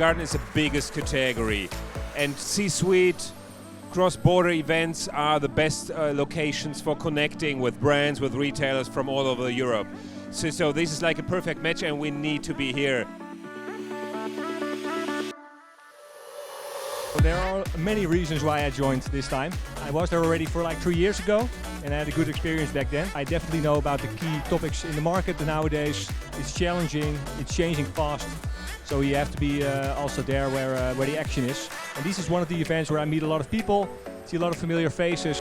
garden is the biggest category, and C-suite cross-border events are the best locations for connecting with brands, with retailers from all over Europe. So this is like a perfect match, and we need to be here. There are many reasons why I joined this time. I was there already for like 3 years ago and I had a good experience back then. I definitely know about the key topics in the market nowadays. It's challenging, it's changing fast, so you have to be also there where the action is. And this is one of the events where I meet a lot of people, see a lot of familiar faces.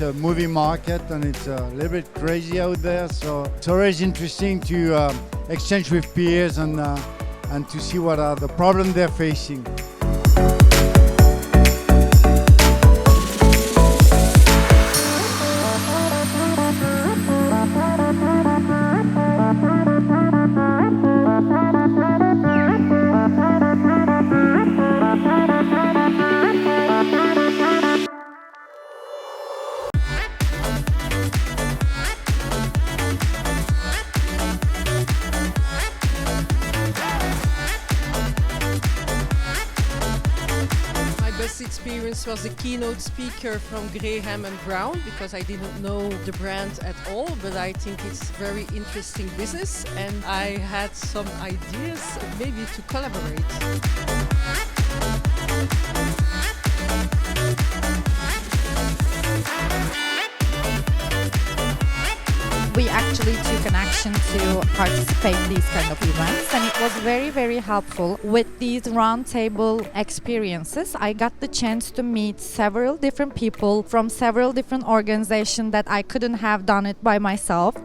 A movie market and it's a little bit crazy out there, so it's always interesting to exchange with peers and to see what are the problems they're facing. Best experience was the keynote speaker from Graham and Brown, because I didn't know the brand at all, but I think it's very interesting business and I had some ideas maybe to collaborate. We actually took an action to participate in these kind of events, and it was very, very helpful. With these roundtable experiences, I got the chance to meet several different people from several different organizations that I couldn't have done it by myself.